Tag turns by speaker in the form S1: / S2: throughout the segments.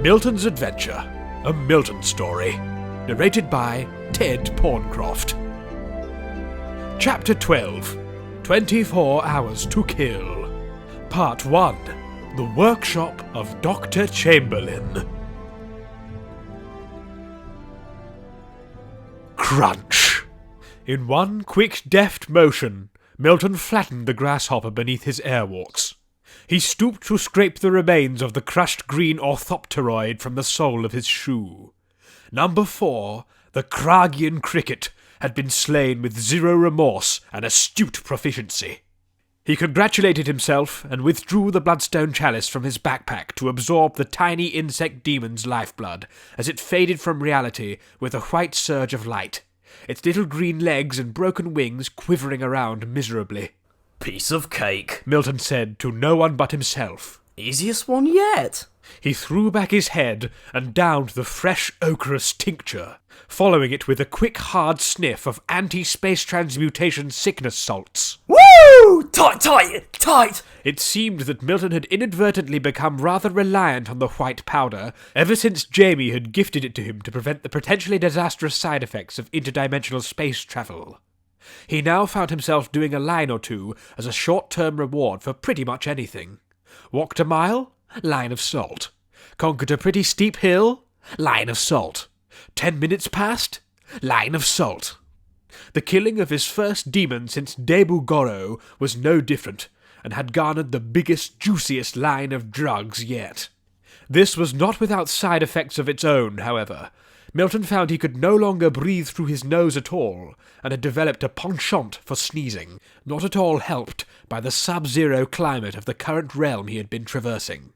S1: Milton's Adventure, a Milton story, narrated by Ted Pawncroft. Chapter 12, 24 Hours to Kill. Part 1, The Workshop of Dr. Chamberlain. Crunch! In one quick, deft motion, Milton flattened the grasshopper beneath his airwalks. He stooped to scrape the remains of the crushed green orthopteroid from the sole of his shoe. Number 4, the Kragian cricket, had been slain with zero remorse and astute proficiency. He congratulated himself and withdrew the bloodstone chalice from his backpack to absorb the tiny insect demon's lifeblood as it faded from reality with a white surge of light, its little green legs and broken wings quivering around miserably.
S2: "Piece of cake,"
S1: Milton said to no one but himself.
S2: "Easiest one yet."
S1: He threw back his head and downed the fresh ochreous tincture, following it with a quick hard sniff of anti-space transmutation sickness salts.
S2: Woo! Tight!
S1: It seemed that Milton had inadvertently become rather reliant on the white powder ever since Jamie had gifted it to him to prevent the potentially disastrous side effects of interdimensional space travel. He now found himself doing a line or two as a short-term reward for pretty much anything. Walked a mile? Line of salt. Conquered a pretty steep hill? Line of salt. 10 minutes passed? Line of salt. The killing of his first demon since Debu Goro was no different, and had garnered the biggest, juiciest line of drugs yet. This was not without side effects of its own, however. Milton found he could no longer breathe through his nose at all, and had developed a penchant for sneezing, not at all helped by the sub-zero climate of the current realm he had been traversing.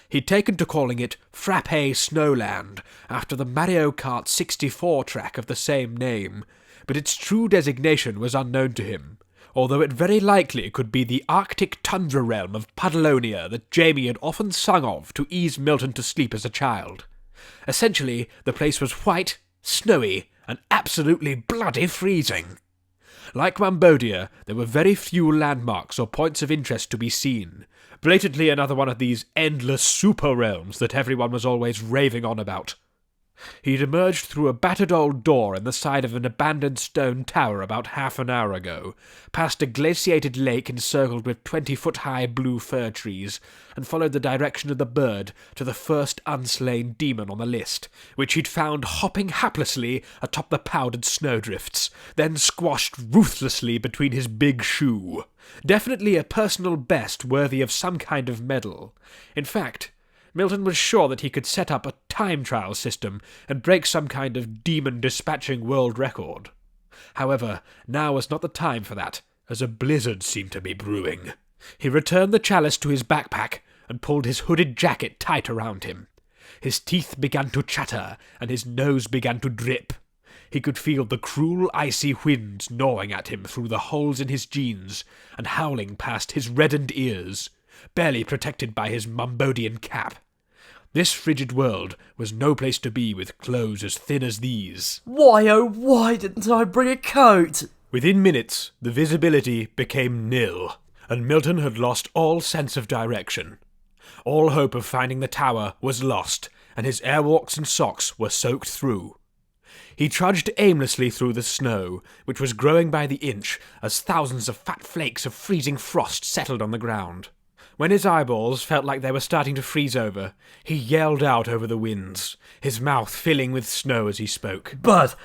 S1: He'd taken to calling it Frappe Snowland, after the Mario Kart 64 track of the same name, but its true designation was unknown to him, although it very likely could be the Arctic tundra realm of Puddalonia that Jamie had often sung of to ease Milton to sleep as a child. Essentially, the place was white, snowy, and absolutely bloody freezing. Like Mambodia, there were very few landmarks or points of interest to be seen, blatantly another one of these endless super realms that everyone was always raving on about. He'd emerged through a battered old door in the side of an abandoned stone tower about half an hour ago, past a glaciated lake encircled with 20-foot-high blue fir trees, and followed the direction of the bird to the first unslain demon on the list, which he'd found hopping haplessly atop the powdered snowdrifts, then squashed ruthlessly between his big shoe. Definitely a personal best worthy of some kind of medal. In fact, Milton was sure that he could set up a time trial system and break some kind of demon-dispatching world record. However, now was not the time for that, as a blizzard seemed to be brewing. He returned the chalice to his backpack and pulled his hooded jacket tight around him. His teeth began to chatter, and his nose began to drip. He could feel the cruel, icy winds gnawing at him through the holes in his jeans and howling past his reddened ears, barely protected by his Mumbodian cap. This frigid world was no place to be with clothes as thin as these.
S2: Why, oh why didn't I bring a coat?
S1: Within minutes, the visibility became nil, and Milton had lost all sense of direction. All hope of finding the tower was lost, and his airwalks and socks were soaked through. He trudged aimlessly through the snow, which was growing by the inch as thousands of fat flakes of freezing frost settled on the ground. When his eyeballs felt like they were starting to freeze over, he yelled out over the winds, his mouth filling with snow as he spoke.
S2: "Bird,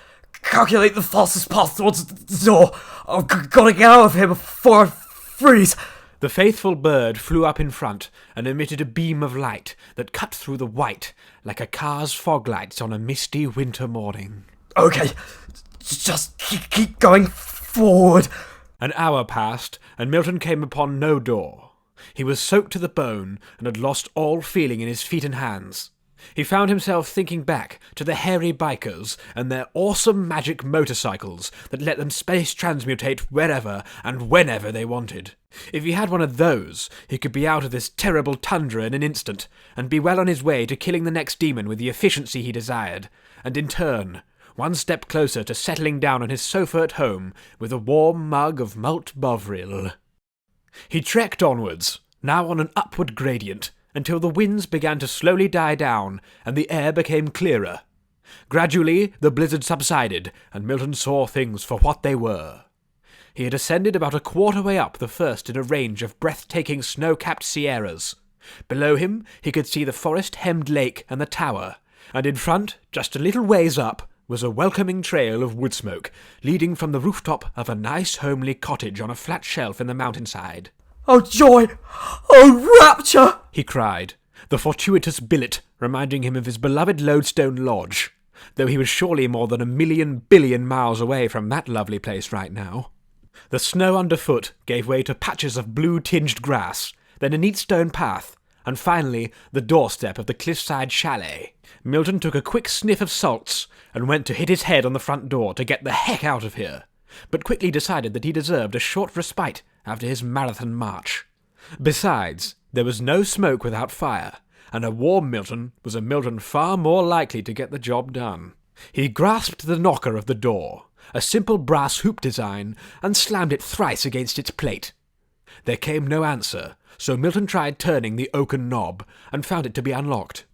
S2: calculate the fastest path towards the door. I've got to get out of here before I freeze."
S1: The faithful bird flew up in front and emitted a beam of light that cut through the white like a car's fog lights on a misty winter morning.
S2: "Okay, just keep going forward."
S1: An hour passed, and Milton came upon no door. He was soaked to the bone and had lost all feeling in his feet and hands. He found himself thinking back to the hairy bikers and their awesome magic motorcycles that let them space transmutate wherever and whenever they wanted. If he had one of those, he could be out of this terrible tundra in an instant, and be well on his way to killing the next demon with the efficiency he desired, and in turn, one step closer to settling down on his sofa at home with a warm mug of malt bovril. He trekked onwards, now on an upward gradient, until the winds began to slowly die down and the air became clearer. Gradually, the blizzard subsided, and Milton saw things for what they were. He had ascended about a quarter way up the first in a range of breathtaking snow-capped sierras. Below him, he could see the forest-hemmed lake and the tower, and in front, just a little ways up, was a welcoming trail of wood smoke, leading from the rooftop of a nice homely cottage on a flat shelf in the mountainside.
S2: "Oh joy! Oh rapture!"
S1: he cried, the fortuitous billet reminding him of his beloved Lodestone Lodge, though he was surely more than 1,000,000,000,000,000 miles away from that lovely place right now. The snow underfoot gave way to patches of blue-tinged grass, then a neat stone path, and finally the doorstep of the cliffside chalet. Milton took a quick sniff of salts and went to hit his head on the front door to get the heck out of here, but quickly decided that he deserved a short respite after his marathon march. Besides, there was no smoke without fire, and a warm Milton was a Milton far more likely to get the job done. He grasped the knocker of the door, a simple brass hoop design, and slammed it thrice against its plate. There came no answer, so Milton tried turning the oaken knob, and found it to be unlocked.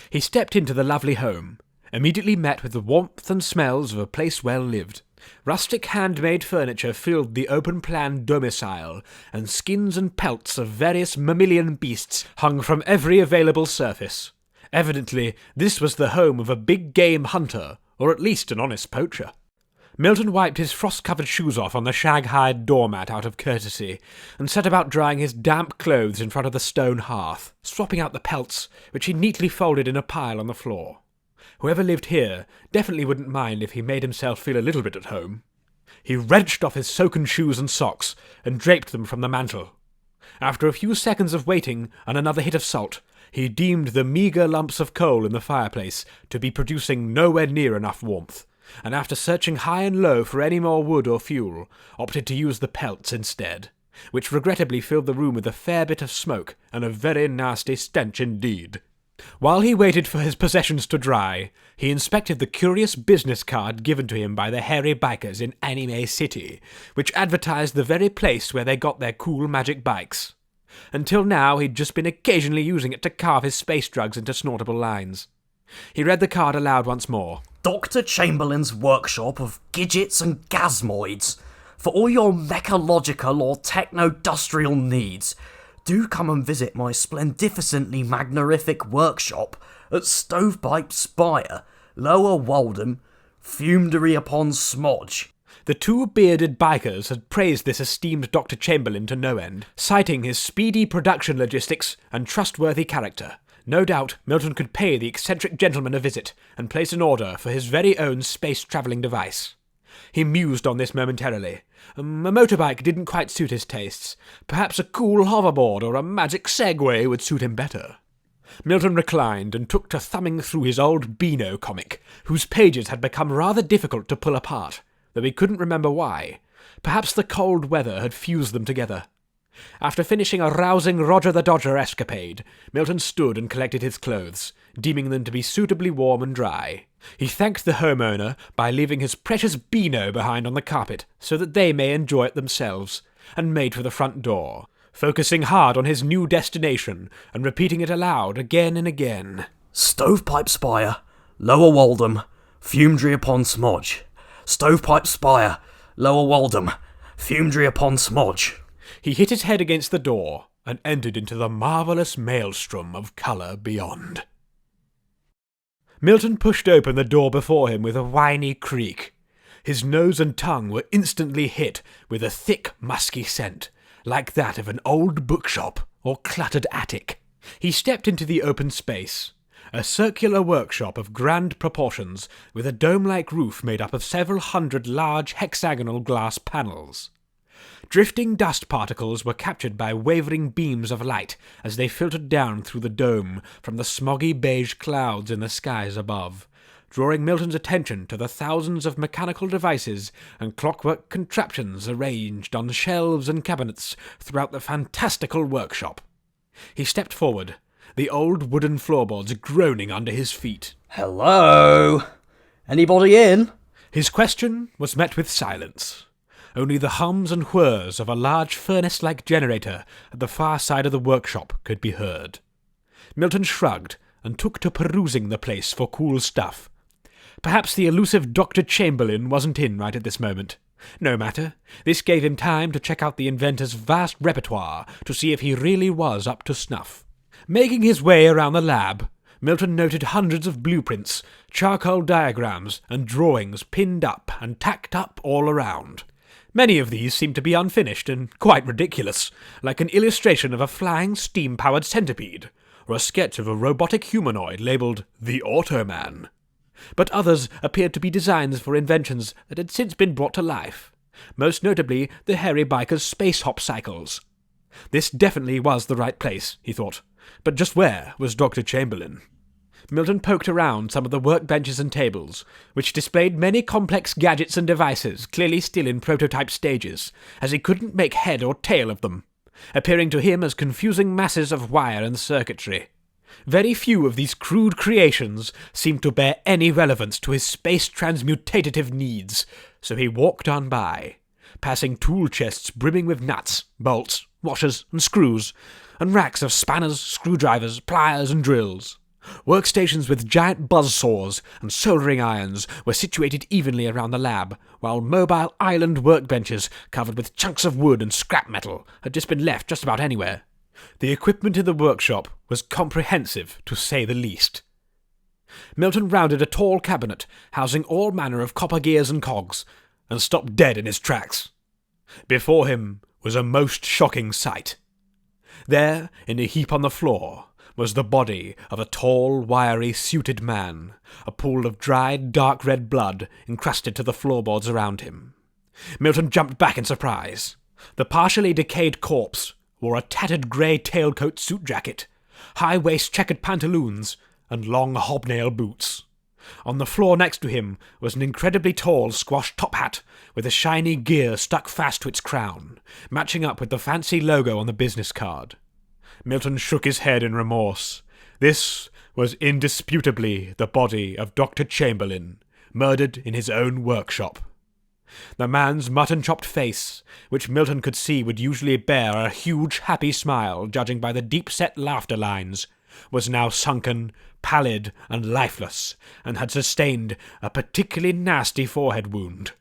S1: He stepped into the lovely home, immediately met with the warmth and smells of a place well lived. Rustic handmade furniture filled the open-plan domicile, and skins and pelts of various mammalian beasts hung from every available surface. Evidently, this was the home of a big game hunter, or at least an honest poacher. Milton wiped his frost-covered shoes off on the shag-hide doormat out of courtesy, and set about drying his damp clothes in front of the stone hearth, swapping out the pelts, which he neatly folded in a pile on the floor. Whoever lived here definitely wouldn't mind if he made himself feel a little bit at home. He wrenched off his soaken shoes and socks, and draped them from the mantel. After a few seconds of waiting and another hit of salt, he deemed the meagre lumps of coal in the fireplace to be producing nowhere near enough warmth, and after searching high and low for any more wood or fuel, opted to use the pelts instead, which regrettably filled the room with a fair bit of smoke and a very nasty stench indeed. While he waited for his possessions to dry, he inspected the curious business card given to him by the hairy bikers in Anime City, which advertised the very place where they got their cool magic bikes. Until now, he'd just been occasionally using it to carve his space drugs into snortable lines. He read the card aloud once more.
S2: "Dr. Chamberlain's workshop of gadgets and gasmoids. For all your mechalogical or techno-industrial needs, do come and visit my splendificently magnorific workshop at Stovepipe Spire, Lower Waldham, Fumery upon Smodge."
S1: The two bearded bikers had praised this esteemed Dr. Chamberlain to no end, citing his speedy production logistics and trustworthy character. No doubt Milton could pay the eccentric gentleman a visit and place an order for his very own space-travelling device. He mused on this momentarily. A motorbike didn't quite suit his tastes. Perhaps a cool hoverboard or a magic Segway would suit him better. Milton reclined and took to thumbing through his old Beano comic, whose pages had become rather difficult to pull apart, though he couldn't remember why. Perhaps the cold weather had fused them together. After finishing a rousing Roger the Dodger escapade, Milton stood and collected his clothes, deeming them to be suitably warm and dry. He thanked the homeowner by leaving his precious Beano behind on the carpet so that they may enjoy it themselves, and made for the front door, focusing hard on his new destination and repeating it aloud again and again.
S2: "Stovepipe Spire, Lower Waldham, Fumery upon Smodge. Stovepipe Spire, Lower Waldham, Fumery upon Smodge."
S1: He hit his head against the door and entered into the marvellous maelstrom of colour beyond. Milton pushed open the door before him with a whiny creak. His nose and tongue were instantly hit with a thick, musky scent, like that of an old bookshop or cluttered attic. He stepped into the open space, a circular workshop of grand proportions with a dome-like roof made up of several hundred large hexagonal glass panels. Drifting dust particles were captured by wavering beams of light as they filtered down through the dome from the smoggy beige clouds in the skies above, drawing Milton's attention to the thousands of mechanical devices and clockwork contraptions arranged on shelves and cabinets throughout the fantastical workshop. He stepped forward, the old wooden floorboards groaning under his feet.
S2: "Hello? Anybody in?"
S1: His question was met with silence. Only the hums and whirs of a large furnace-like generator at the far side of the workshop could be heard. Milton shrugged and took to perusing the place for cool stuff. Perhaps the elusive Dr. Chamberlain wasn't in right at this moment. No matter, this gave him time to check out the inventor's vast repertoire to see if he really was up to snuff. Making his way around the lab, Milton noted hundreds of blueprints, charcoal diagrams, and drawings pinned up and tacked up all around. Many of these seemed to be unfinished and quite ridiculous, like an illustration of a flying steam-powered centipede, or a sketch of a robotic humanoid labelled the Automan. But others appeared to be designs for inventions that had since been brought to life, most notably the hairy biker's space hop cycles. This definitely was the right place, he thought, but just where was Dr. Chamberlain? Milton poked around some of the workbenches and tables, which displayed many complex gadgets and devices clearly still in prototype stages, as he couldn't make head or tail of them, appearing to him as confusing masses of wire and circuitry. Very few of these crude creations seemed to bear any relevance to his space transmutative needs, so he walked on by, passing tool chests brimming with nuts, bolts, washers and screws, and racks of spanners, screwdrivers, pliers and drills. Workstations with giant buzzsaws and soldering irons were situated evenly around the lab, while mobile island workbenches covered with chunks of wood and scrap metal had just been left just about anywhere. The equipment in the workshop was comprehensive, to say the least. Milton rounded a tall cabinet housing all manner of copper gears and cogs, and stopped dead in his tracks. Before him was a most shocking sight. There, in a heap on the floor, was the body of a tall, wiry, suited man, a pool of dried, dark red blood encrusted to the floorboards around him. Milton jumped back in surprise. The partially decayed corpse wore a tattered grey tailcoat suit jacket, high-waist checkered pantaloons, and long hobnail boots. On the floor next to him was an incredibly tall squash top hat with a shiny gear stuck fast to its crown, matching up with the fancy logo on the business card. Milton shook his head in remorse. This was indisputably the body of Dr. Chamberlain, murdered in his own workshop. The man's mutton-chopped face, which Milton could see would usually bear a huge, happy smile, judging by the deep-set laughter lines, was now sunken, pallid, and lifeless, and had sustained a particularly nasty forehead wound.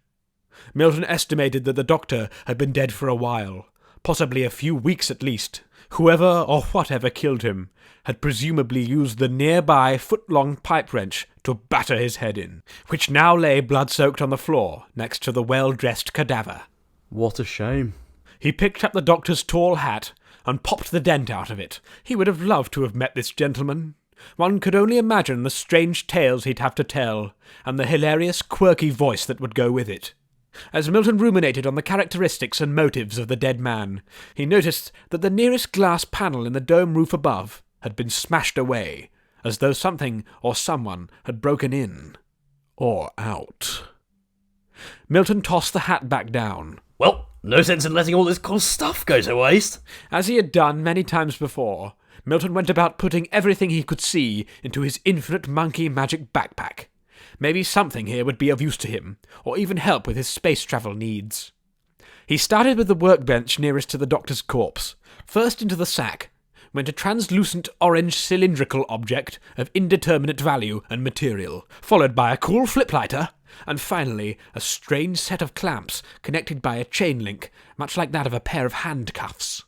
S1: Milton estimated that the doctor had been dead for a while, possibly a few weeks at least. Whoever or whatever killed him had presumably used the nearby foot-long pipe wrench to batter his head in, which now lay blood-soaked on the floor next to the well-dressed cadaver.
S2: What a shame.
S1: He picked up the doctor's tall hat and popped the dent out of it. He would have loved to have met this gentleman. One could only imagine the strange tales he'd have to tell, and the hilarious, quirky voice that would go with it. As Milton ruminated on the characteristics and motives of the dead man, he noticed that the nearest glass panel in the dome roof above had been smashed away, as though something or someone had broken in. Or out. Milton tossed the hat back down.
S2: Well, no sense in letting all this cool stuff go to waste.
S1: As he had done many times before, Milton went about putting everything he could see into his infinite monkey magic backpack. Maybe something here would be of use to him, or even help with his space travel needs. He started with the workbench nearest to the doctor's corpse. First into the sack went a translucent orange cylindrical object of indeterminate value and material, followed by a cool flip lighter, and finally a strange set of clamps connected by a chain link, much like that of a pair of handcuffs.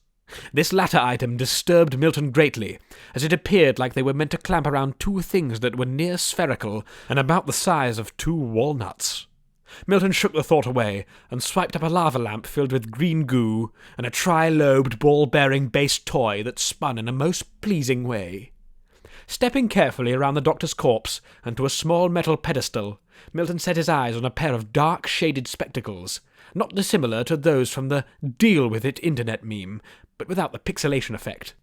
S1: This latter item disturbed Milton greatly, as it appeared like they were meant to clamp around two things that were near spherical and about the size of 2 walnuts. Milton shook the thought away and swiped up a lava lamp filled with green goo and a tri-lobed ball-bearing base toy that spun in a most pleasing way. Stepping carefully around the doctor's corpse and to a small metal pedestal, Milton set his eyes on a pair of dark shaded spectacles, not dissimilar to those from the Deal With It internet meme, but without the pixelation effect.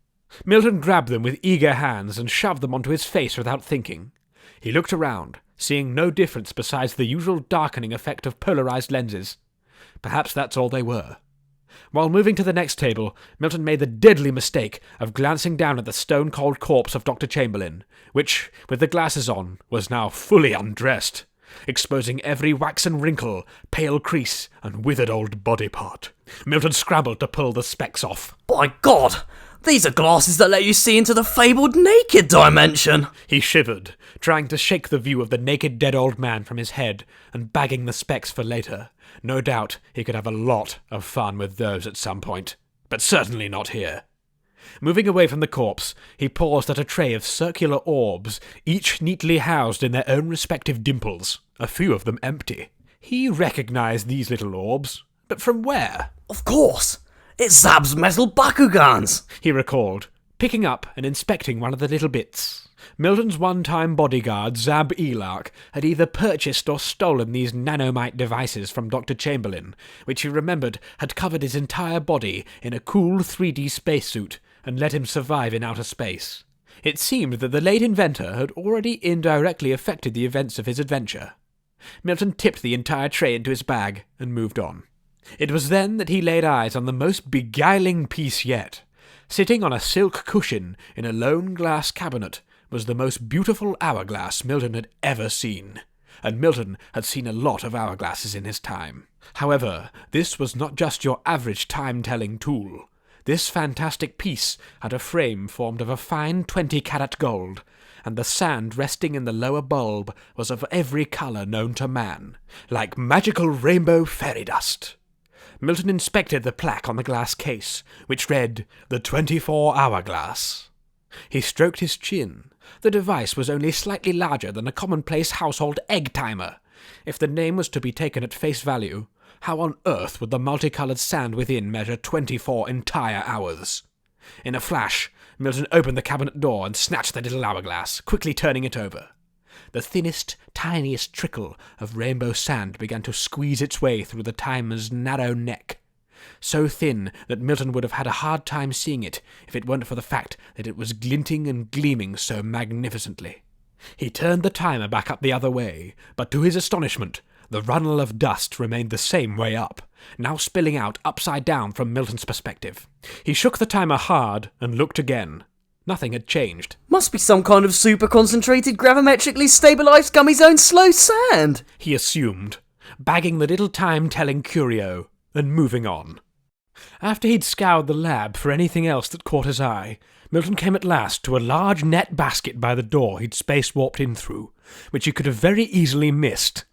S1: Milton grabbed them with eager hands and shoved them onto his face without thinking. He looked around, seeing no difference besides the usual darkening effect of polarized lenses. Perhaps that's all they were. While moving to the next table, Milton made the deadly mistake of glancing down at the stone-cold corpse of Dr. Chamberlain, which, with the glasses on, was now fully undressed, exposing every waxen wrinkle, pale crease, and withered old body part. Milton scrambled to pull the specs off.
S2: By God! These are glasses that let you see into the fabled naked dimension.
S1: He shivered, trying to shake the view of the naked dead old man from his head and bagging the specs for later. No doubt he could have a lot of fun with those at some point, but certainly not here. Moving away from the corpse, he paused at a tray of circular orbs, each neatly housed in their own respective dimples, a few of them empty. He recognized these little orbs, but from where?
S2: Of course, it's Zab's metal Bakugans,
S1: he recalled, picking up and inspecting one of the little bits. Milton's one-time bodyguard, Zab Elark, had either purchased or stolen these nanomite devices from Dr. Chamberlain, which he remembered had covered his entire body in a cool 3D spacesuit and let him survive in outer space. It seemed that the late inventor had already indirectly affected the events of his adventure. Milton tipped the entire tray into his bag and moved on. It was then that he laid eyes on the most beguiling piece yet. Sitting on a silk cushion in a lone glass cabinet was the most beautiful hourglass Milton had ever seen, and Milton had seen a lot of hourglasses in his time. However, this was not just your average time-telling tool. This fantastic piece had a frame formed of a fine 20-carat gold, and the sand resting in the lower bulb was of every colour known to man, like magical rainbow fairy dust. Milton inspected the plaque on the glass case, which read, "The 24-Hour Glass." He stroked his chin. The device was only slightly larger than a commonplace household egg timer. If the name was to be taken at face value, how on earth would the multicoloured sand within measure 24 entire hours? In a flash, Milton opened the cabinet door and snatched the little hourglass, quickly turning it over. The thinnest, tiniest trickle of rainbow sand began to squeeze its way through the timer's narrow neck. So thin that Milton would have had a hard time seeing it if it weren't for the fact that it was glinting and gleaming so magnificently. He turned the timer back up the other way, but to his astonishment, the runnel of dust remained the same way up, now spilling out upside down from Milton's perspective. He shook the timer hard and looked again. Nothing had changed.
S2: Must be some kind of super-concentrated, gravimetrically stabilised gummy zone slow sand,
S1: he assumed, bagging the little time-telling curio and moving on. After he'd scoured the lab for anything else that caught his eye, Milton came at last to a large net basket by the door he'd space-warped in through, which he could have very easily missed.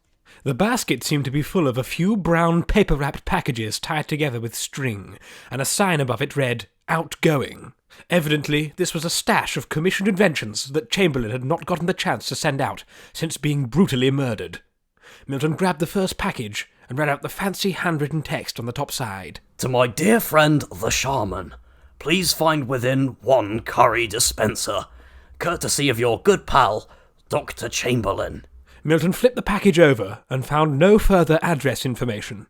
S1: The basket seemed to be full of a few brown paper-wrapped packages tied together with string, and a sign above it read, "Outgoing." Evidently, this was a stash of commissioned inventions that Chamberlain had not gotten the chance to send out since being brutally murdered. Milton grabbed the first package and read out the fancy handwritten text on the top side.
S2: "To my dear friend, the shaman, please find within one curry dispenser, courtesy of your good pal, Dr. Chamberlain."
S1: Milton flipped the package over and found no further address information.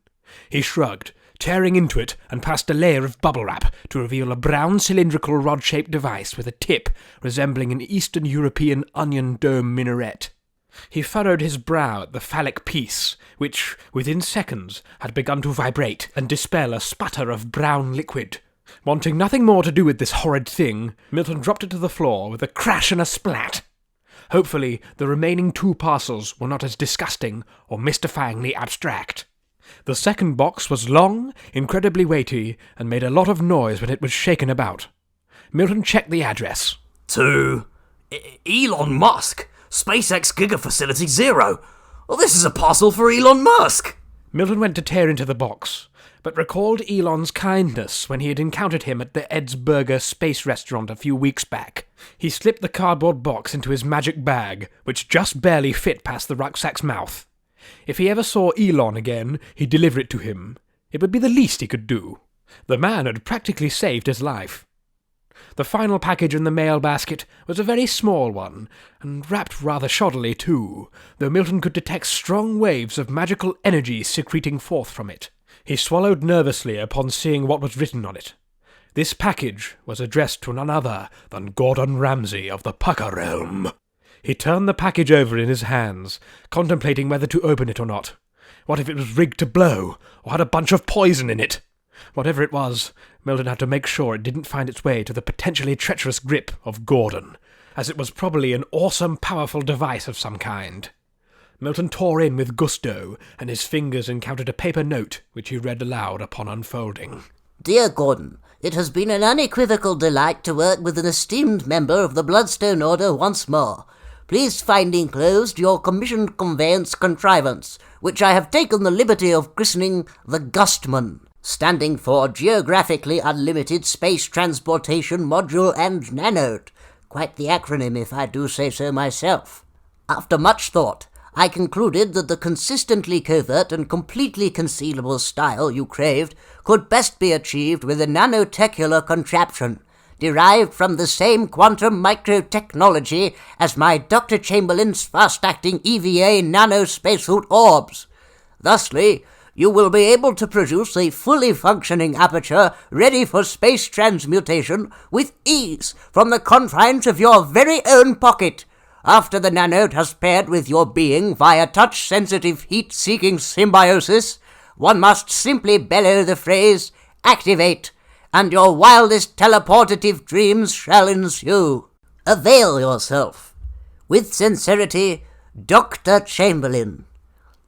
S1: He shrugged, tearing into it and past a layer of bubble wrap to reveal a brown cylindrical rod-shaped device with a tip resembling an Eastern European onion dome minaret. He furrowed his brow at the phallic piece, which, within seconds, had begun to vibrate and dispel a sputter of brown liquid. Wanting nothing more to do with this horrid thing, Milton dropped it to the floor with a crash and a splat. Hopefully, the remaining 2 parcels were not as disgusting or mystifyingly abstract. The second box was long, incredibly weighty, and made a lot of noise when it was shaken about. Milton checked the address.
S2: To Elon Musk, SpaceX Gigafacility 0. Well, this is a parcel for Elon Musk.
S1: Milton went to tear into the box, but recalled Elon's kindness when he had encountered him at the Ed's Burger space restaurant a few weeks back. He slipped the cardboard box into his magic bag, which just barely fit past the rucksack's mouth. If he ever saw Elon again, he'd deliver it to him. It would be the least he could do. The man had practically saved his life. The final package in the mail basket was a very small one, and wrapped rather shoddily too, though Milton could detect strong waves of magical energy secreting forth from it. He swallowed nervously upon seeing what was written on it. This package was addressed to none other than Gordon Ramsay of the Pucker Realm. He turned the package over in his hands, contemplating whether to open it or not. What if it was rigged to blow, or had a bunch of poison in it? Whatever it was, Milton had to make sure it didn't find its way to the potentially treacherous grip of Gordon, as it was probably an awesome, powerful device of some kind. Milton tore in with gusto, and his fingers encountered a paper note which he read aloud upon unfolding.
S3: Dear Gordon, it has been an unequivocal delight to work with an esteemed member of the Bloodstone Order once more. Please find enclosed your commissioned conveyance contrivance, which I have taken the liberty of christening the Gustman, standing for Geographically Unlimited Space Transportation Module and Nanode. Quite the acronym, if I do say so myself. After much thought, I concluded that the consistently covert and completely concealable style you craved could best be achieved with a nanotecular contraption, derived from the same quantum microtechnology as my Dr. Chamberlain's fast-acting EVA nanospacesuit orbs. Thusly, you will be able to produce a fully functioning aperture ready for space transmutation with ease from the confines of your very own pocket. After the nanode has paired with your being via touch-sensitive heat-seeking symbiosis, one must simply bellow the phrase, "Activate," and your wildest teleportative dreams shall ensue. Avail yourself. With sincerity, Dr. Chamberlain.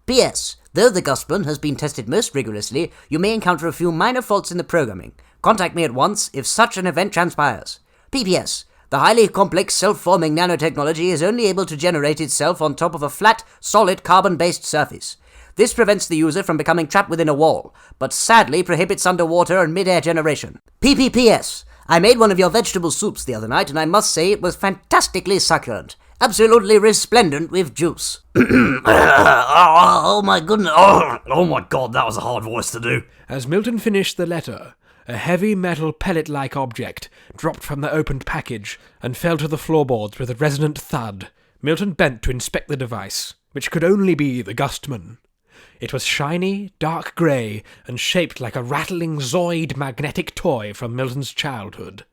S3: P.S. Though the Gustman has been tested most rigorously, you may encounter a few minor faults in the programming. Contact me at once if such an event transpires. P.P.S. The highly complex self-forming nanotechnology is only able to generate itself on top of a flat, solid carbon-based surface. This prevents the user from becoming trapped within a wall, but sadly prohibits underwater and mid-air generation. PPPS. I made one of your vegetable soups the other night, and I must say it was fantastically succulent. Absolutely resplendent with juice. Oh my goodness. Oh my god, that was a hard voice to do.
S1: As Milton finished the letter, a heavy metal pellet-like object dropped from the opened package and fell to the floorboards with a resonant thud. Milton bent to inspect the device, which could only be the Gustman. It was shiny, dark grey, and shaped like a rattling Zoid magnetic toy from Milton's childhood.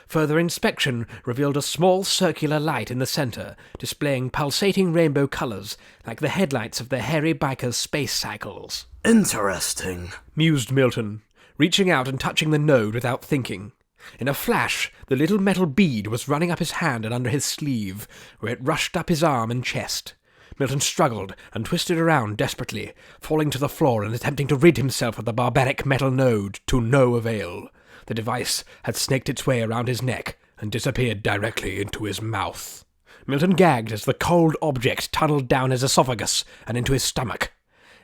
S1: Further inspection revealed a small circular light in the centre, displaying pulsating rainbow colours like the headlights of the hairy biker's space cycles.
S2: Interesting,
S1: mused Milton, reaching out and touching the node without thinking. In a flash, the little metal bead was running up his hand and under his sleeve, where it rushed up his arm and chest. Milton struggled and twisted around desperately, falling to the floor and attempting to rid himself of the barbaric metal node to no avail. The device had snaked its way around his neck and disappeared directly into his mouth. Milton gagged as the cold object tunneled down his esophagus and into his stomach.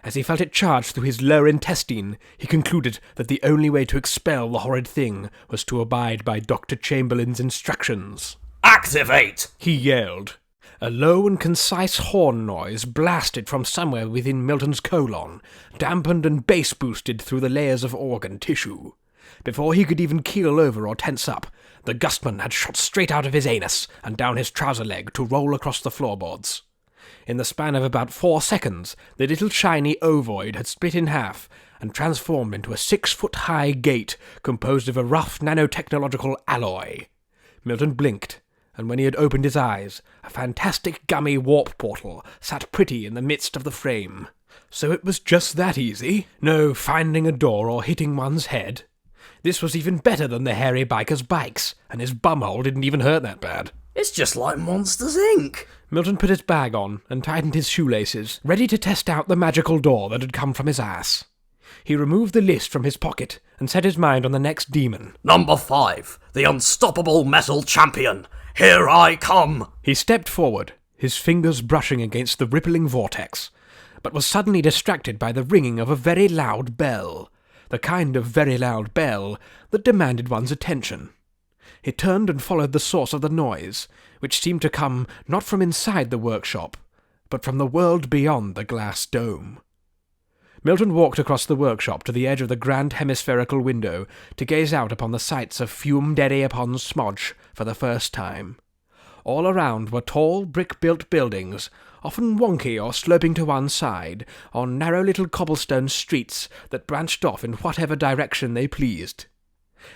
S1: As he felt it charge through his lower intestine, he concluded that the only way to expel the horrid thing was to abide by Dr. Chamberlain's instructions.
S2: Activate!
S1: He yelled. A low and concise horn noise blasted from somewhere within Milton's colon, dampened and bass-boosted through the layers of organ tissue. Before he could even keel over or tense up, the Gustman had shot straight out of his anus and down his trouser leg to roll across the floorboards. In the span of about 4 seconds, the little shiny ovoid had split in half and transformed into a 6-foot-high gate composed of a rough nanotechnological alloy. Milton blinked, and when he had opened his eyes, a fantastic gummy warp portal sat pretty in the midst of the frame. So it was just that easy? No finding a door or hitting one's head? This was even better than the hairy biker's bikes, and his bumhole didn't even hurt that bad.
S2: It's just like Monsters, Inc.
S1: Milton put his bag on and tightened his shoelaces, ready to test out the magical door that had come from his ass. He removed the list from his pocket and set his mind on the next demon.
S2: Number 5, the Unstoppable Metal Champion. Here I come!
S1: He stepped forward, his fingers brushing against the rippling vortex, but was suddenly distracted by the ringing of a very loud bell, the kind of very loud bell that demanded one's attention. He turned and followed the source of the noise, which seemed to come not from inside the workshop, but from the world beyond the glass dome. Milton walked across the workshop to the edge of the grand hemispherical window to gaze out upon the sights of Fume-Derry-upon-Smodge for the first time. All around were tall, brick-built buildings, often wonky or sloping to one side, on narrow little cobblestone streets that branched off in whatever direction they pleased.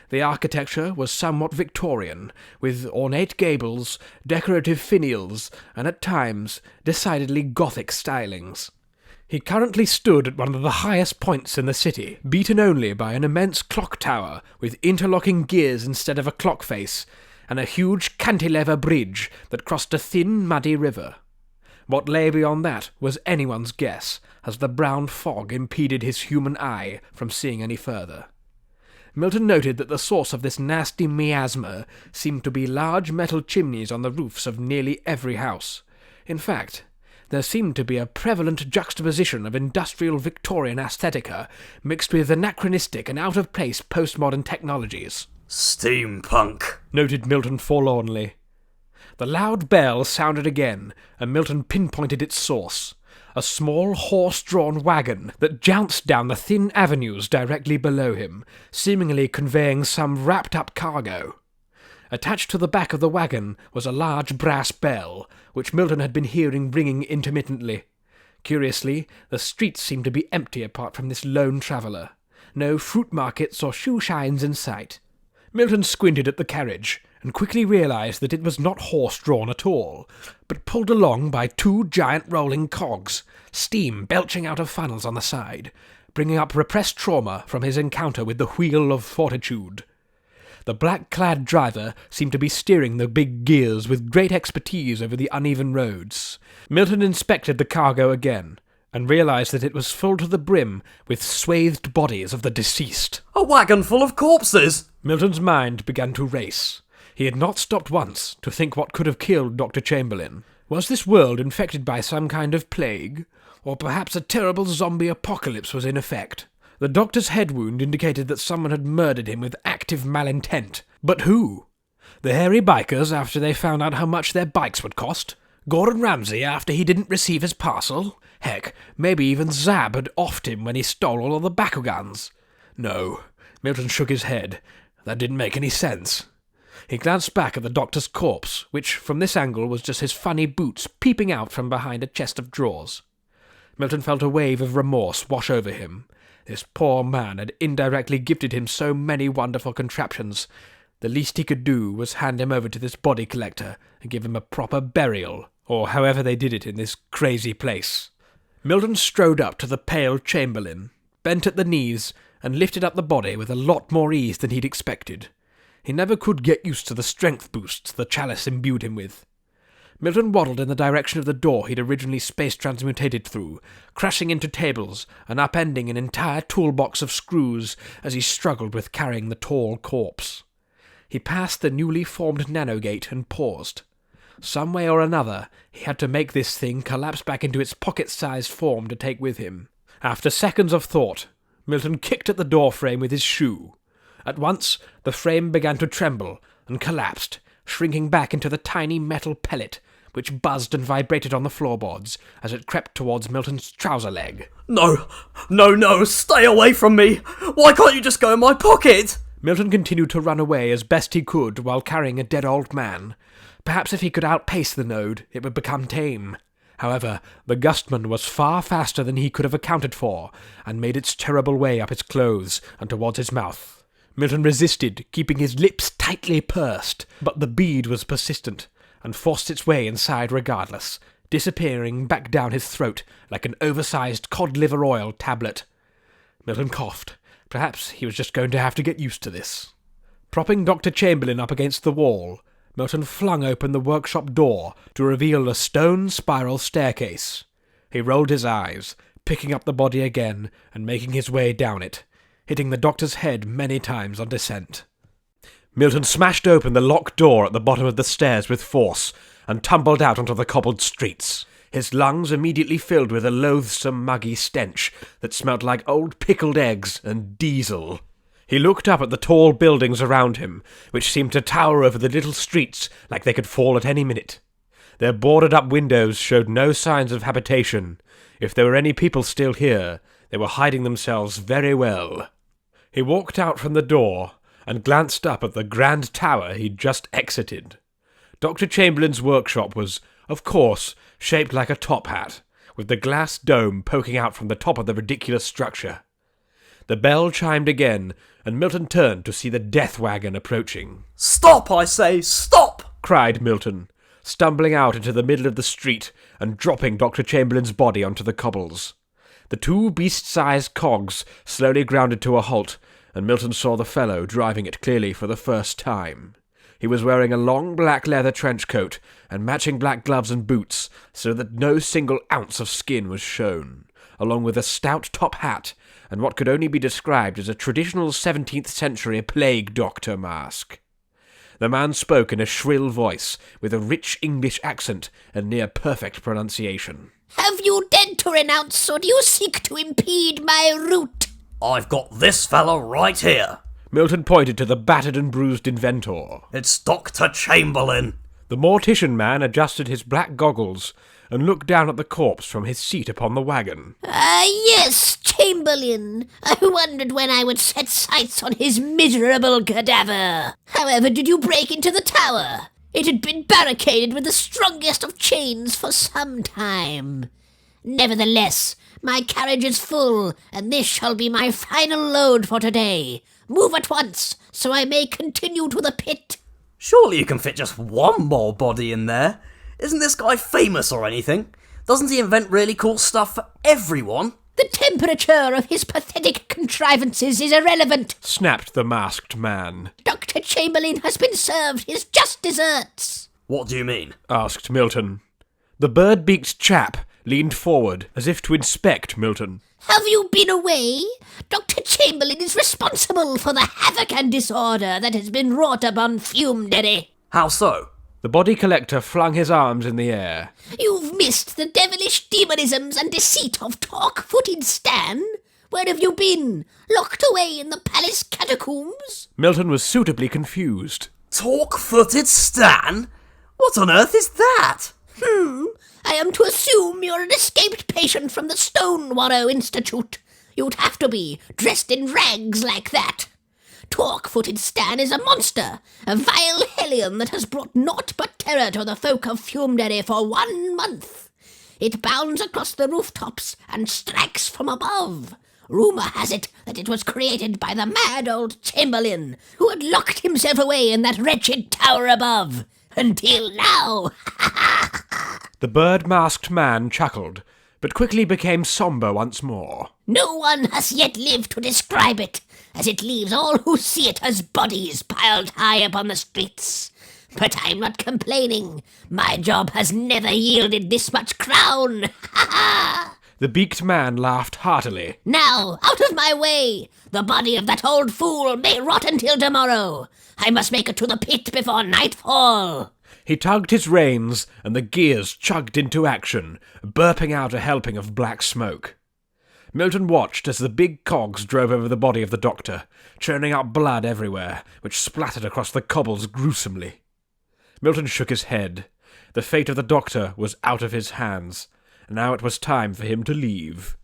S1: The architecture was somewhat Victorian, with ornate gables, decorative finials, and at times decidedly Gothic stylings. He currently stood at one of the highest points in the city, beaten only by an immense clock tower with interlocking gears instead of a clock face, and a huge cantilever bridge that crossed a thin, muddy river. What lay beyond that was anyone's guess, as the brown fog impeded his human eye from seeing any further. Milton noted that the source of this nasty miasma seemed to be large metal chimneys on the roofs of nearly every house. In fact, there seemed to be a prevalent juxtaposition of industrial Victorian aesthetica mixed with anachronistic and out-of-place postmodern technologies.
S2: Steampunk,
S1: noted Milton forlornly. The loud bell sounded again, and Milton pinpointed its source. A small horse-drawn wagon that jounced down the thin avenues directly below him, seemingly conveying some wrapped-up cargo. Attached to the back of the wagon was a large brass bell, which Milton had been hearing ringing intermittently. Curiously, the streets seemed to be empty apart from this lone traveller. No fruit markets or shoe shines in sight. Milton squinted at the carriage, and quickly realised that it was not horse-drawn at all, but pulled along by two giant rolling cogs, steam belching out of funnels on the side, bringing up repressed trauma from his encounter with the Wheel of Fortitude. The black-clad driver seemed to be steering the big gears with great expertise over the uneven roads. Milton inspected the cargo again, and realised that it was full to the brim with swathed bodies of the deceased.
S2: A wagon full of corpses!
S1: Milton's mind began to race. He had not stopped once to think what could have killed Dr. Chamberlain. Was this world infected by some kind of plague? Or perhaps a terrible zombie apocalypse was in effect? The doctor's head wound indicated that someone had murdered him with active malintent. But who? The hairy bikers after they found out how much their bikes would cost? Gordon Ramsay after he didn't receive his parcel? Heck, maybe even Zab had offed him when he stole all of the Bakugans. No, Milton shook his head. That didn't make any sense. He glanced back at the doctor's corpse, which from this angle was just his funny boots peeping out from behind a chest of drawers. Milton felt a wave of remorse wash over him. This poor man had indirectly gifted him so many wonderful contraptions. The least he could do was hand him over to this body collector and give him a proper burial, or however they did it in this crazy place. Milton strode up to the pale Chamberlain, bent at the knees, and lifted up the body with a lot more ease than he'd expected. He never could get used to the strength boosts the chalice imbued him with. Milton waddled in the direction of the door he'd originally space-transmutated through, crashing into tables and upending an entire toolbox of screws as he struggled with carrying the tall corpse. He passed the newly formed nanogate and paused. Some way or another, he had to make this thing collapse back into its pocket-sized form to take with him. After seconds of thought, Milton kicked at the door frame with his shoe. At once, the frame began to tremble and collapsed, shrinking back into the tiny metal pellet, which buzzed and vibrated on the floorboards as it crept towards Milton's trouser leg.
S2: No, stay away from me! Why can't you just go in my pocket?
S1: Milton continued to run away as best he could while carrying a dead old man. Perhaps if he could outpace the node, it would become tame. However, the Gustman was far faster than he could have accounted for, and made its terrible way up his clothes and towards his mouth. Milton resisted, keeping his lips tightly pursed, but the bead was persistent, and forced its way inside regardless, disappearing back down his throat like an oversized cod-liver oil tablet. Milton coughed. Perhaps he was just going to have to get used to this. Propping Dr. Chamberlain up against the wall, Milton flung open the workshop door to reveal a stone spiral staircase. He rolled his eyes, picking up the body again and making his way down it, hitting the doctor's head many times on descent. Milton smashed open the locked door at the bottom of the stairs with force and tumbled out onto the cobbled streets, his lungs immediately filled with a loathsome muggy stench that smelt like old pickled eggs and diesel. He looked up at the tall buildings around him, which seemed to tower over the little streets like they could fall at any minute. Their boarded-up windows showed no signs of habitation. If there were any people still here, they were hiding themselves very well. He walked out from the door and glanced up at the grand tower he'd just exited. Dr. Chamberlain's workshop was, of course, shaped like a top hat, with the glass dome poking out from the top of the ridiculous structure. The bell chimed again, and Milton turned to see the death wagon approaching.
S2: "Stop, I say, stop!"
S1: cried Milton, stumbling out into the middle of the street and dropping Dr. Chamberlain's body onto the cobbles. The two beast-sized cogs slowly grounded to a halt, and Milton saw the fellow driving it clearly for the first time. He was wearing a long black leather trench coat and matching black gloves and boots, so that no single ounce of skin was shown. along with a stout top hat and what could only be described as a traditional 17th century plague doctor mask. The man spoke in a shrill voice, with a rich English accent and near-perfect pronunciation.
S4: Have you dared to renounce, or do you seek to impede my route?
S2: I've got this fella right here.
S1: Milton pointed to the battered and bruised inventor.
S2: It's Dr. Chamberlain.
S1: The mortician man adjusted his black goggles and looked down at the corpse from his seat upon the wagon.
S4: Yes, Chamberlain. I wondered when I would set sights on his miserable cadaver. However, did you break into the tower? It had been barricaded with the strongest of chains for some time. Nevertheless, my carriage is full, and this shall be my final load for today. Move at once, so I may continue to the pit.
S2: Surely you can fit just one more body in there. Isn't this guy famous or anything? Doesn't he invent really cool stuff for everyone?
S4: The temperature of his pathetic contrivances is irrelevant,
S1: snapped the masked man.
S4: Dr. Chamberlain has been served his just desserts.
S2: What do you mean?
S1: Asked Milton. The bird-beaked chap leaned forward as if to inspect Milton.
S4: Have you been away? Dr. Chamberlain is responsible for the havoc and disorder that has been wrought upon Fumederry.
S2: How so?
S1: The body collector flung his arms in the air.
S4: You've missed the devilish demonisms and deceit of Talk-footed Stan. Where have you been? Locked away in the palace catacombs?
S1: Milton was suitably confused.
S2: Talk-footed Stan? What on earth is that?
S4: I am to assume you're an escaped patient from the Stonewarrow Institute. You'd have to be, dressed in rags like that. Talk-footed Stan is a monster, a vile hellion that has brought naught but terror to the folk of Fumederry for 1 month. It bounds across the rooftops and strikes from above. Rumour has it that it was created by the mad old Chamberlain, who had locked himself away in that wretched tower above. Until now.
S1: The bird-masked man chuckled, but quickly became sombre once more.
S4: No one has yet lived to describe it, as it leaves all who see it as bodies piled high upon the streets. But I'm not complaining. My job has never yielded this much crown.
S1: The beaked man laughed heartily.
S4: Now, out of my way! The body of that old fool may rot until tomorrow. I must make it to the pit before nightfall.
S1: He tugged his reins, and the gears chugged into action, burping out a helping of black smoke. Milton watched as the big cogs drove over the body of the doctor, churning out blood everywhere, which splattered across the cobbles gruesomely. Milton shook his head. The fate of the doctor was out of his hands. Now it was time for him to leave.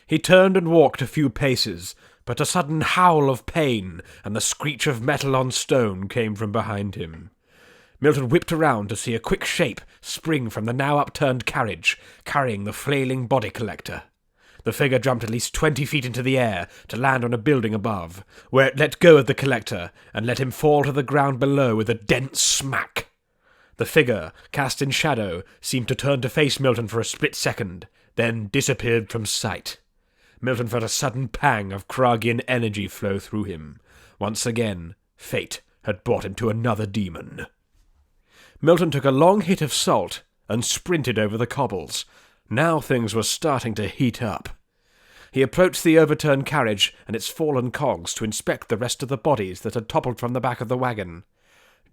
S1: He turned and walked a few paces, but a sudden howl of pain and the screech of metal on stone came from behind him. Milton whipped around to see a quick shape spring from the now upturned carriage, carrying the flailing body collector. The figure jumped at least 20 feet into the air to land on a building above, where it let go of the collector and let him fall to the ground below with a dense smack. The figure, cast in shadow, seemed to turn to face Milton for a split second, then disappeared from sight. Milton felt a sudden pang of Kragian energy flow through him. Once again, fate had brought him to another demon. Milton took a long hit of salt and sprinted over the cobbles. Now things were starting to heat up. He approached the overturned carriage and its fallen cogs to inspect the rest of the bodies that had toppled from the back of the wagon.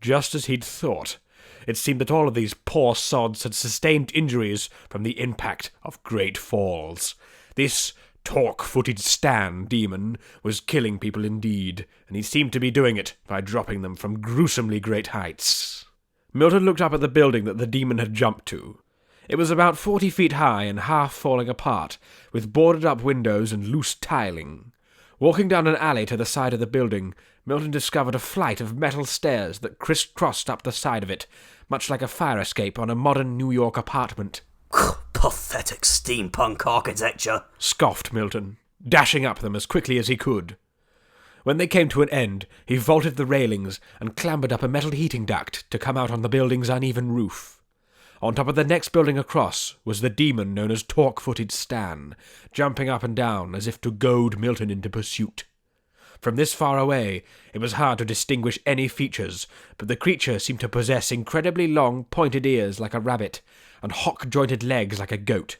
S1: Just as he'd thought, it seemed that all of these poor sods had sustained injuries from the impact of great falls. This Talk-footed Stan demon was killing people indeed, and he seemed to be doing it by dropping them from gruesomely great heights. Milton looked up at the building that the demon had jumped to. It was about 40 feet high and half falling apart, with boarded-up windows and loose tiling. Walking down an alley to the side of the building, Milton discovered a flight of metal stairs that crisscrossed up the side of it, much like a fire escape on a modern New York apartment.
S2: Pathetic steampunk architecture,
S1: scoffed Milton, dashing up them as quickly as he could. When they came to an end, he vaulted the railings and clambered up a metal heating duct to come out on the building's uneven roof. On top of the next building across was the demon known as Talk-footed Stan, jumping up and down as if to goad Milton into pursuit. From this far away, it was hard to distinguish any features, but the creature seemed to possess incredibly long, pointed ears like a rabbit, and hock-jointed legs like a goat.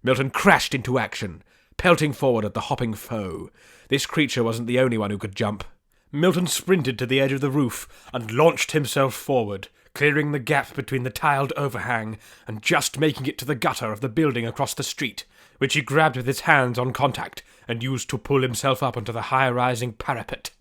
S1: Milton crashed into action, pelting forward at the hopping foe. This creature wasn't the only one who could jump. Milton sprinted to the edge of the roof and launched himself forward, clearing the gap between the tiled overhang and just making it to the gutter of the building across the street, which he grabbed with his hands on contact and used to pull himself up onto the high-rising parapet.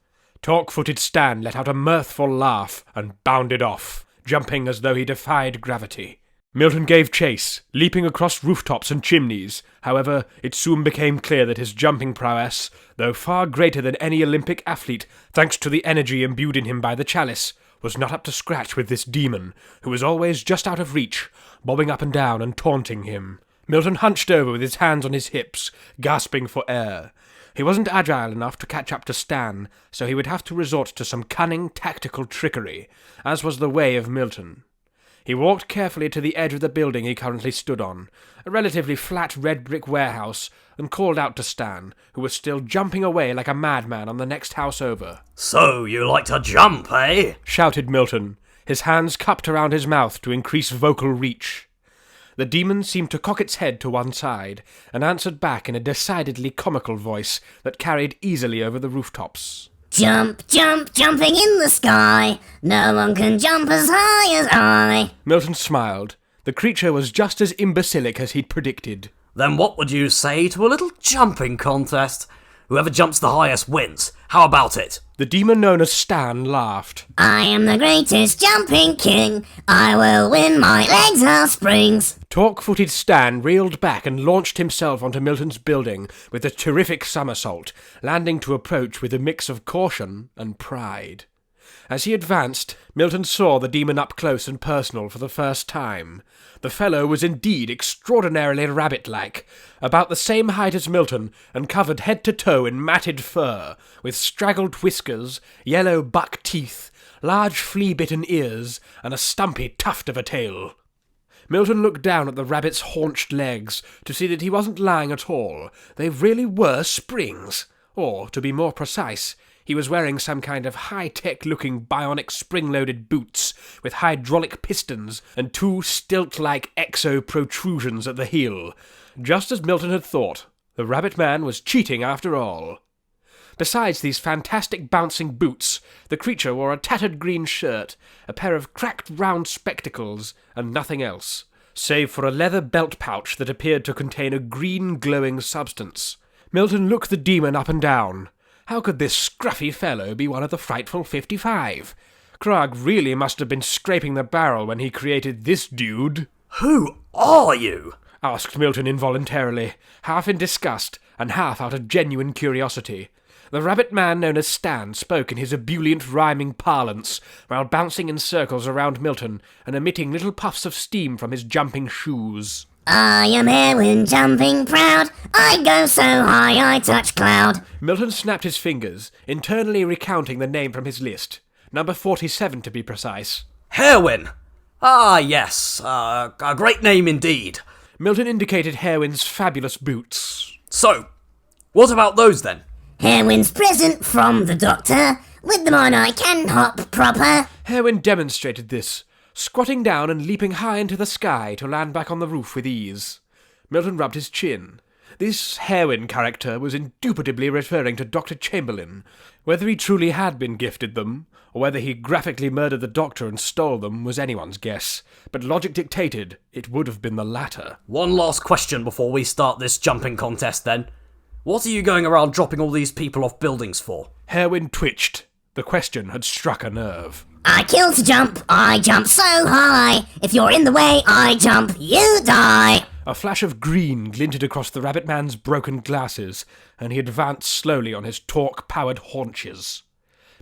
S1: Torque-footed Stan let out a mirthful laugh and bounded off, jumping as though he defied gravity. Milton gave chase, leaping across rooftops and chimneys. However, it soon became clear that his jumping prowess, though far greater than any Olympic athlete, thanks to the energy imbued in him by the chalice, was not up to scratch with this demon, who was always just out of reach, bobbing up and down and taunting him. Milton hunched over with his hands on his hips, gasping for air. He wasn't agile enough to catch up to Stan, so he would have to resort to some cunning tactical trickery, as was the way of Milton. He walked carefully to the edge of the building he currently stood on, a relatively flat red brick warehouse, and called out to Stan, who was still jumping away like a madman on the next house over.
S2: "So, you like to jump, eh?"
S1: shouted Milton, his hands cupped around his mouth to increase vocal reach. The demon seemed to cock its head to one side, and answered back in a decidedly comical voice that carried easily over the rooftops.
S4: Jump, jump, jumping in the sky. No one can jump as high as I.
S1: Milton smiled. The creature was just as imbecilic as he'd predicted.
S2: "Then what would you say to a little jumping contest? Whoever jumps the highest wins. How about it?"
S1: The demon known as Stan laughed.
S4: I am the greatest jumping king. I will win, my legs are springs.
S1: Torque-footed Stan reeled back and launched himself onto Milton's building with a terrific somersault, landing to approach with a mix of caution and pride. As he advanced, Milton saw the demon up close and personal for the first time. The fellow was indeed extraordinarily rabbit-like, about the same height as Milton, and covered head to toe in matted fur, with straggled whiskers, yellow buck teeth, large flea-bitten ears, and a stumpy tuft of a tail. Milton looked down at the rabbit's haunched legs to see that he wasn't lying at all. They really were springs. Or, to be more precise, he was wearing some kind of high-tech-looking bionic spring-loaded boots with hydraulic pistons and two stilt-like exo-protrusions at the heel. Just as Milton had thought, the rabbit man was cheating after all. Besides these fantastic bouncing boots, the creature wore a tattered green shirt, a pair of cracked round spectacles, and nothing else, save for a leather belt pouch that appeared to contain a green glowing substance. Milton looked the demon up and down. How could this scruffy fellow be one of the frightful 55? Krug really must have been scraping the barrel when he created this dude.
S2: "Who are you?"
S1: asked Milton involuntarily, half in disgust and half out of genuine curiosity. The rabbit man known as Stan spoke in his ebullient rhyming parlance, while bouncing in circles around Milton and emitting little puffs of steam from his jumping shoes.
S4: I am Harewin, jumping proud. I go so high I touch cloud.
S1: Milton snapped his fingers, internally recounting the name from his list. Number 47 to be precise.
S2: "Harewin! Ah, yes. A great name indeed."
S1: Milton indicated Harewin's fabulous boots.
S2: "So, what about those then?"
S4: Harewin's present from the doctor. With them on I can hop proper.
S1: Harewin demonstrated this, squatting down and leaping high into the sky to land back on the roof with ease. Milton rubbed his chin. This Harewin character was indubitably referring to Dr. Chamberlain. Whether he truly had been gifted them, or whether he graphically murdered the doctor and stole them, was anyone's guess, but logic dictated it would have been the latter.
S2: "One last question before we start this jumping contest then. What are you going around dropping all these people off buildings for?"
S1: Harewin twitched. The question had struck a nerve.
S4: I kill to jump. I jump so high. If you're in the way, I jump. You die.
S1: A flash of green glinted across the rabbit man's broken glasses, and he advanced slowly on his torque-powered haunches.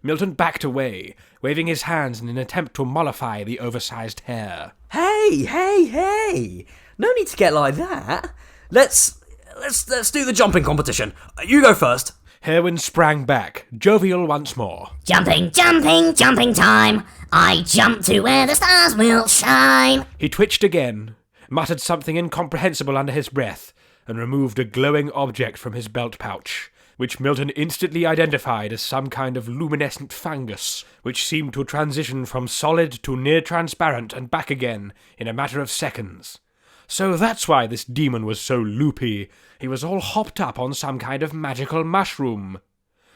S1: Milton backed away, waving his hands in an attempt to mollify the oversized hair.
S2: Hey! No need to get like that. Let's do the jumping competition. You go first.
S1: Harewin sprang back, jovial once more.
S4: Jumping time. I jump to where the stars will shine.
S1: He twitched again, muttered something incomprehensible under his breath, and removed a glowing object from his belt pouch, which Milton instantly identified as some kind of luminescent fungus, which seemed to transition from solid to near transparent and back again in a matter of seconds. So that's why this demon was so loopy. He was all hopped up on some kind of magical mushroom.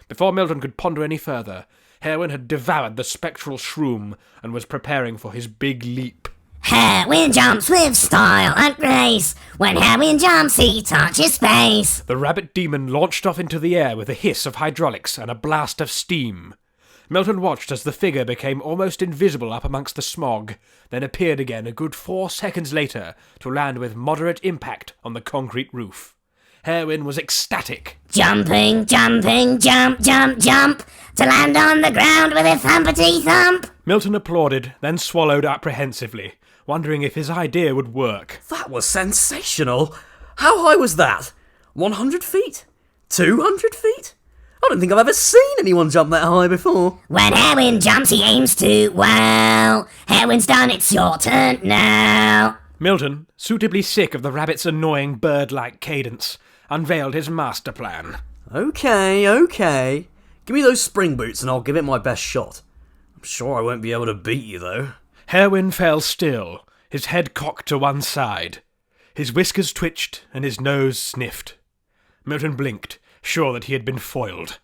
S1: Before Milton could ponder any further, Harewin had devoured the spectral shroom and was preparing for his big leap.
S4: Harewin jumps with style and grace. When Harewin jumps, he touches space.
S1: The rabbit demon launched off into the air with a hiss of hydraulics and a blast of steam. Milton watched as the figure became almost invisible up amongst the smog, then appeared again a good 4 seconds later to land with moderate impact on the concrete roof. Harewin was ecstatic.
S4: Jumping, jumping, jump, jump, jump, to land on the ground with a thumpity thump.
S1: Milton applauded, then swallowed apprehensively, wondering if his idea would work.
S2: That was sensational. How high was that? 100 feet? 200 feet? I don't think I've ever seen anyone jump that high before.
S4: When Harewin jumps, he aims to wow. Harewin's done, it's your turn now.
S1: Milton, suitably sick of the rabbit's annoying bird-like cadence, unveiled his master plan.
S2: Okay. Give me those spring boots and I'll give it my best shot. I'm sure I won't be able to beat you, though.
S1: Harewin fell still, his head cocked to one side. His whiskers twitched and his nose sniffed. Milton blinked, sure that he had been foiled.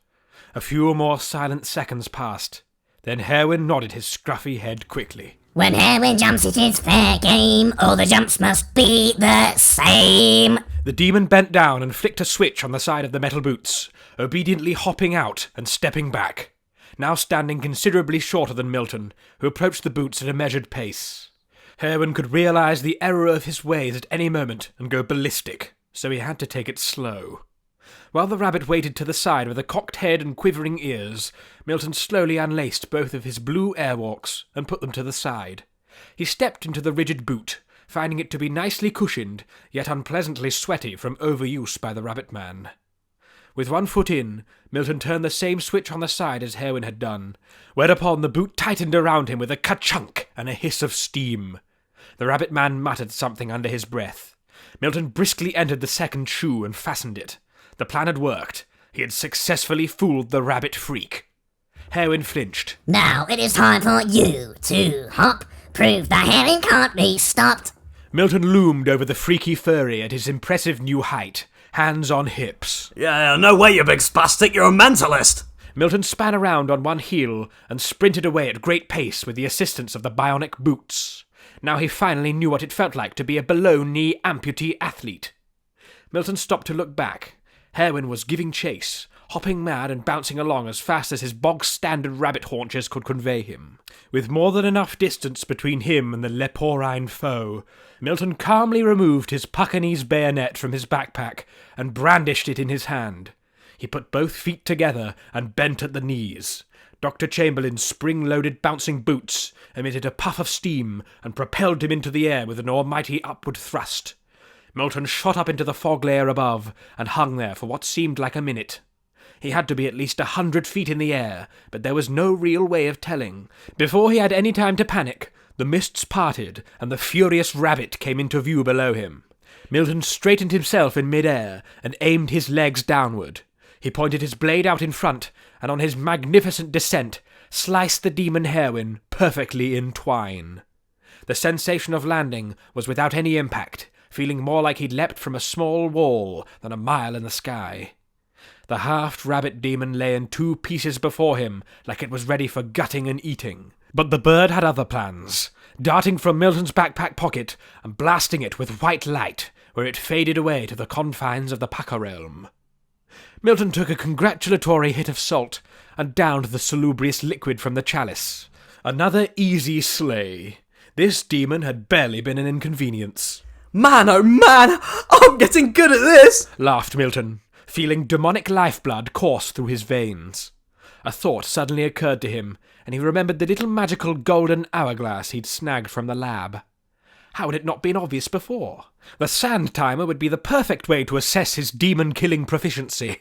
S1: A few more silent seconds passed. Then Harewin nodded his scruffy head quickly.
S4: When Harewin jumps, it is fair game. All the jumps must be the same.
S1: The demon bent down and flicked a switch on the side of the metal boots, obediently hopping out and stepping back, now standing considerably shorter than Milton, who approached the boots at a measured pace. Harewin could realise the error of his ways at any moment and go ballistic, so he had to take it slow. While the rabbit waited to the side with a cocked head and quivering ears, Milton slowly unlaced both of his blue airwalks and put them to the side. He stepped into the rigid boot, finding it to be nicely cushioned, yet unpleasantly sweaty from overuse by the rabbit man. With one foot in, Milton turned the same switch on the side as Harewin had done, whereupon the boot tightened around him with a ka-chunk and a hiss of steam. The rabbit man muttered something under his breath. Milton briskly entered the second shoe and fastened it. The plan had worked. He had successfully fooled the rabbit freak. Harewin flinched.
S4: Now it is time for you to hop. Prove that Harewin can't be stopped.
S1: Milton loomed over the freaky furry at his impressive new height, hands on hips.
S2: Yeah, no way, you big spastic, you're a mentalist!
S1: Milton span around on one heel and sprinted away at great pace with the assistance of the bionic boots. Now he finally knew what it felt like to be a below-knee amputee athlete. Milton stopped to look back. Harewin was giving chase, hopping mad and bouncing along as fast as his bog-standard rabbit haunches could convey him. With more than enough distance between him and the leporine foe, Milton calmly removed his Pekingese bayonet from his backpack and brandished it in his hand. He put both feet together and bent at the knees. Dr. Chamberlain's spring-loaded bouncing boots emitted a puff of steam and propelled him into the air with an almighty upward thrust. Milton shot up into the fog layer above and hung there for what seemed like a minute. He had to be at least 100 feet in the air, but there was no real way of telling. Before he had any time to panic, the mists parted and the furious rabbit came into view below him. Milton straightened himself in mid-air and aimed his legs downward. He pointed his blade out in front, and on his magnificent descent, sliced the demon Harewin perfectly in twine. The sensation of landing was without any impact, feeling more like he'd leapt from a small wall than a mile in the sky. The halved rabbit demon lay in 2 pieces before him, like it was ready for gutting and eating. But the bird had other plans, darting from Milton's backpack pocket and blasting it with white light, where it faded away to the confines of the Paka realm. Milton took a congratulatory hit of salt and downed the salubrious liquid from the chalice. Another easy slay. This demon had barely been an inconvenience.
S2: Man, oh man, I'm getting good at this!
S1: Laughed Milton, feeling demonic lifeblood course through his veins. A thought suddenly occurred to him, and he remembered the little magical golden hourglass he'd snagged from the lab. How had it not been obvious before? The sand timer would be the perfect way to assess his demon-killing proficiency.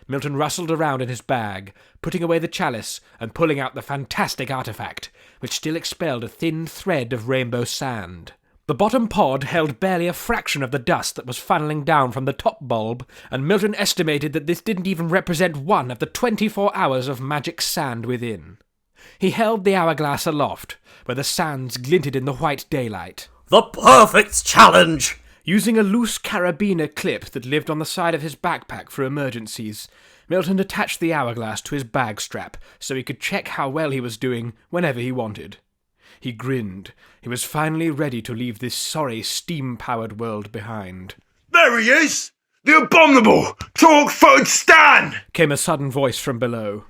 S1: Milton rustled around in his bag, putting away the chalice and pulling out the fantastic artifact, which still expelled a thin thread of rainbow sand. The bottom pod held barely a fraction of the dust that was funneling down from the top bulb, and Milton estimated that this didn't even represent one of the 24 hours of magic sand within. He held the hourglass aloft, where the sands glinted in the white daylight.
S2: The perfect challenge!
S1: Using a loose carabiner clip that lived on the side of his backpack for emergencies, Milton attached the hourglass to his bag strap so he could check how well he was doing whenever he wanted. He grinned. He was finally ready to leave this sorry steam-powered world behind.
S5: There he is! The abominable, chalk-footed Stan!
S1: Came a sudden voice from below.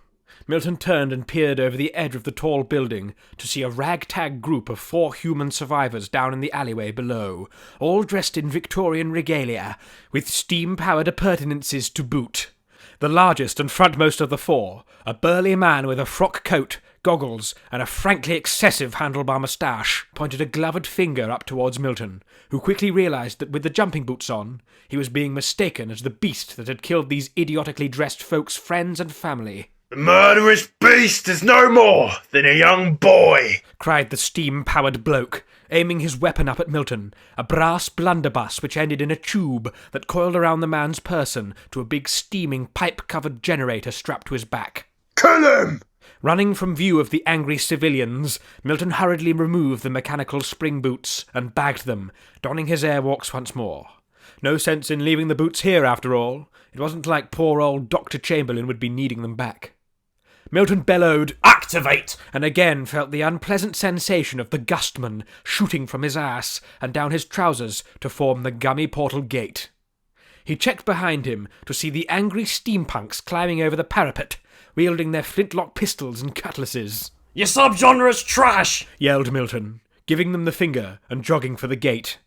S1: Milton turned and peered over the edge of the tall building to see a ragtag group of 4 human survivors down in the alleyway below, all dressed in Victorian regalia, with steam-powered appurtenances to boot. The largest and frontmost of the 4, a burly man with a frock coat, goggles, and a frankly excessive handlebar moustache, pointed a gloved finger up towards Milton, who quickly realised that with the jumping boots on, he was being mistaken as the beast that had killed these idiotically dressed folks' friends and family.
S5: The murderous beast is no more than a young boy,
S1: cried the steam-powered bloke, aiming his weapon up at Milton, a brass blunderbuss which ended in a tube that coiled around the man's person to a big steaming pipe-covered generator strapped to his back.
S5: Kill him!
S1: Running from view of the angry civilians, Milton hurriedly removed the mechanical spring boots and bagged them, donning his airwalks once more. No sense in leaving the boots here, after all. It wasn't like poor old Dr. Chamberlain would be needing them back. Milton bellowed, "Activate!" and again felt the unpleasant sensation of the gustman shooting from his ass and down his trousers to form the gummy portal gate. He checked behind him to see the angry steampunks climbing over the parapet, wielding their flintlock pistols and cutlasses.
S2: Your subgenre's trash!
S1: Yelled Milton, giving them the finger and jogging for the gate.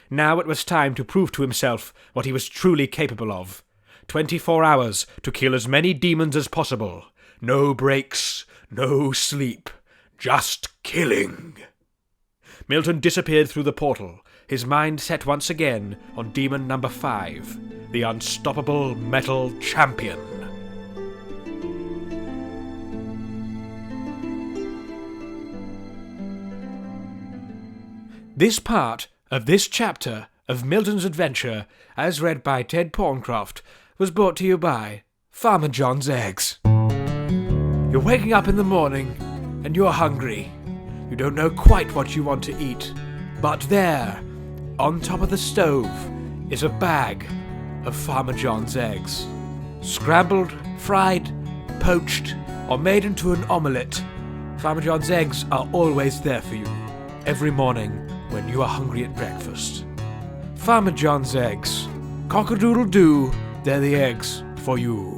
S1: Now it was time to prove to himself what he was truly capable of. 24 hours to kill as many demons as possible. No breaks, no sleep, just killing. Milton disappeared through the portal, his mind set once again on demon number 5, the unstoppable metal champion. This part of this chapter of Milton's adventure, as read by Ted Pawncroft, was brought to you by Farmer John's Eggs. You're waking up in the morning, and you're hungry. You don't know quite what you want to eat. But there, on top of the stove, is a bag of Farmer John's eggs. Scrambled, fried, poached, or made into an omelette, Farmer John's eggs are always there for you, every morning when you are hungry at breakfast. Farmer John's eggs. Cock-a-doodle-doo, they're the eggs for you.